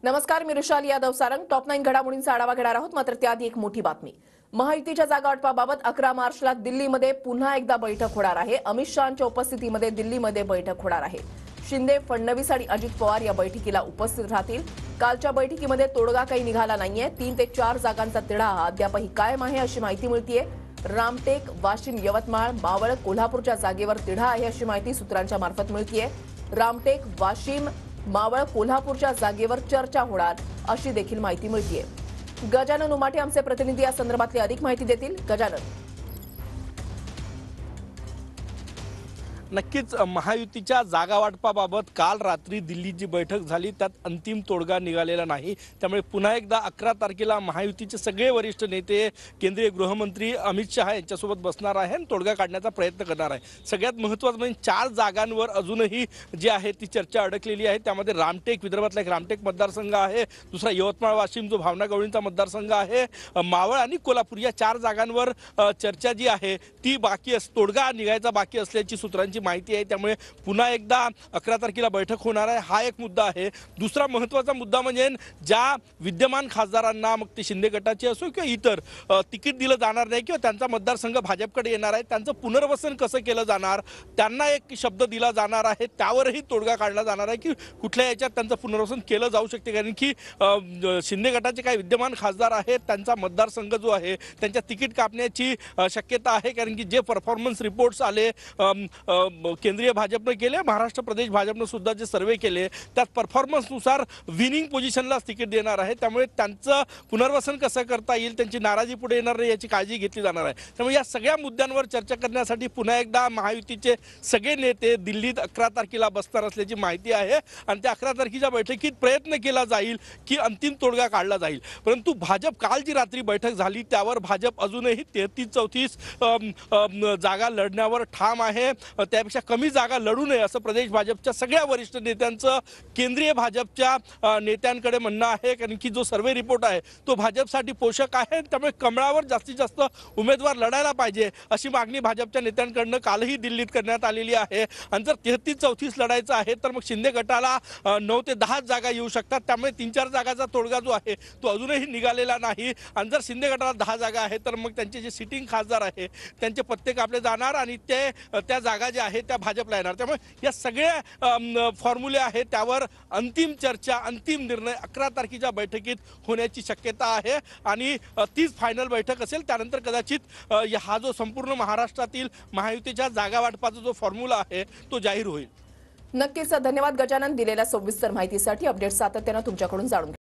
नमस्कार, मी रुशाली यादव सारंग. टॉप 9 घडामोडींचा आढावा घेणार आहोत. मात्र त्याआधी एक मोठी बातमी. महायुतीच्या जागा वाटपाबाबत 11 मार्चला दिल्लीमध्ये पुन्हा एकदा बैठक होणार आहे. अमित शहांच्या उपस्थितीमध्ये दिल्लीमध्ये बैठक होणार आहे. शिंदे, फडणवीस आणि अजित पवार या बैठकीला उपस्थित राहतील. कालच्या बैठकीमध्ये तोडगा काही निघाला नाहीये. 3 ते 4 जागांचा तिढा अद्यापही कायम आहे अशी माहिती मिळतीये. रामटेक, वाशिम, यवतमाळ, मावळ, कोल्हापूरच्या जागेवर तिढा आहे अशी माहिती सूत्रांच्या मार्फत मिळतीये. रामटेक, वाशिम, मावळ, कोल्हापूरच्या जागेवर चर्चा होणार अशी देखील माहिती मिळतीये. गजानन उमाटे आमचे प्रतिनिधी या संदर्भातली अधिक माहिती देतील. गजानन. नक्कीच महायुतीच्या जागा वाटपाबाबत काल रात्री दिल्लीत जी बैठक झाली त्यात अंतिम तोडगा निघालेला नाही. त्यामुळे पुन्हा एकदा 11 तारखेला महायुतीचे सगळे वरिष्ठ नेते, केंद्रीय गृहमंत्री अमित शहा यांच्यासोबत बसणार आहे आणि तोडगा काढण्याचा प्रयत्न करणार आहे. सगळ्यात महत्त्वाचं म्हणजे 4 जागांवर अजूनही जी आहे ती चर्चा अडकलेली आहे. त्यामध्ये रामटेक, विदर्भातला एक रामटेक मतदारसंघ आहे, दुसरा यवतमाळ वाशिम जो भावना गवळींचा मतदारसंघ आहे, मावळ आणि कोल्हापूर या 4 जागांवर चर्चा जी आहे ती बाकी तोडगा निघायचा बाकी असल्याची सूत्रांची माहिती आहे. त्यामुळे पुन्हा एकदा 11 तारखेला बैठक होणार आहे. हा एक मुद्दा आहे. दुसरा महत्त्वाचा मुद्दा म्हणजे ज्या विद्यमान खासदारांना, मग ते शिंदे गटाचे असो किंवा इतर, तिकीट दिलं जाणार नाही किंवा त्यांचा मतदारसंघ भाजपकडे येणार आहे, त्यांचं पुनर्वसन कसं केलं जाणार, त्यांना एक शब्द दिला जाणार आहे, त्यावरही तोडगा काढला जाणार आहे की कुठल्या याच्यात त्यांचं पुनर्वसन केलं जाऊ शकते. कारण की शिंदे गटाचे काही विद्यमान खासदार आहेत, त्यांचा मतदारसंघ जो आहे त्यांच्या तिकीट कापण्याची शक्यता आहे. कारण की जे परफॉर्मन्स रिपोर्ट्स आले केंद्रीय भाजपने केले, महाराष्ट्र प्रदेश भाजपने सुद्धा जे सर्वे केले त्यात परफॉर्मन्सनुसार विनिंग पोझिशनलाच तिकीट देणार आहे. त्यामुळे त्यांचं पुनर्वसन कसं करता येईल, त्यांची नाराजी पुढे येणार नाही याची काळजी घेतली जाणार आहे. त्यामुळे या सगळ्या मुद्द्यांवर चर्चा करण्यासाठी पुन्हा एकदा महायुतीचे सगळे नेते दिल्लीत 11 तारखेला बसणार असल्याची माहिती आहे. आणि त्या 11 तारखेच्या बैठकीत प्रयत्न केला जाईल की अंतिम तोडगा काढला जाईल. परंतु भाजप काल जी रात्री बैठक झाली त्यावर भाजप अजूनही 33-34 जागा लढण्यावर ठाम आहे. त्यापेक्षा कमी जागा लढू नये असं प्रदेश भाजपच्या सगळ्या वरिष्ठ नेत्यांचं केंद्रीय भाजपच्या नेत्यांकडे म्हणणं आहे. कारण की जो सर्वे रिपोर्ट आहे तो भाजपसाठी पोषक आहे. त्यामुळे कमळावर जास्तीत जास्त उमेदवार लढायला पाहिजे अशी मागणी भाजपच्या नेत्यांकडनं कालही दिल्लीत करण्यात आलेली आहे. आणि जर 33-34 लढायचं आहे तर मग शिंदे गटाला 9 ते 10 जागा येऊ शकतात. त्यामुळे 3-4 जागाचा तोडगा जो आहे तो अजूनही निघालेला नाही. आणि जर शिंदे गटाला 10 जागा आहे तर मग त्यांचे जे सिटिंग खासदार आहे त्यांचे पत्ते कापले जाणार आणि त्या जागा ज्या आहेत त्या भाजपला येणार. त्यामुळे या सगळ्या फॉर्म्युले आहेत त्यावर अंतिम चर्चा, अंतिम निर्णय 11 तारखेच्या बैठकीत होण्याची शक्यता आहे. आणि तीच फायनल बैठक असेल. त्यानंतर कदाचित हा जो संपूर्ण महाराष्ट्रातील महायुतीच्या जागा वाटपाचा जो फॉर्म्युला आहे तो जाहीर होईल. नक्कीच. धन्यवाद गजानन, दिलेल्या सविस्तर माहितीसाठी. अपडेट सातत्यानं तुमच्याकडून जाणून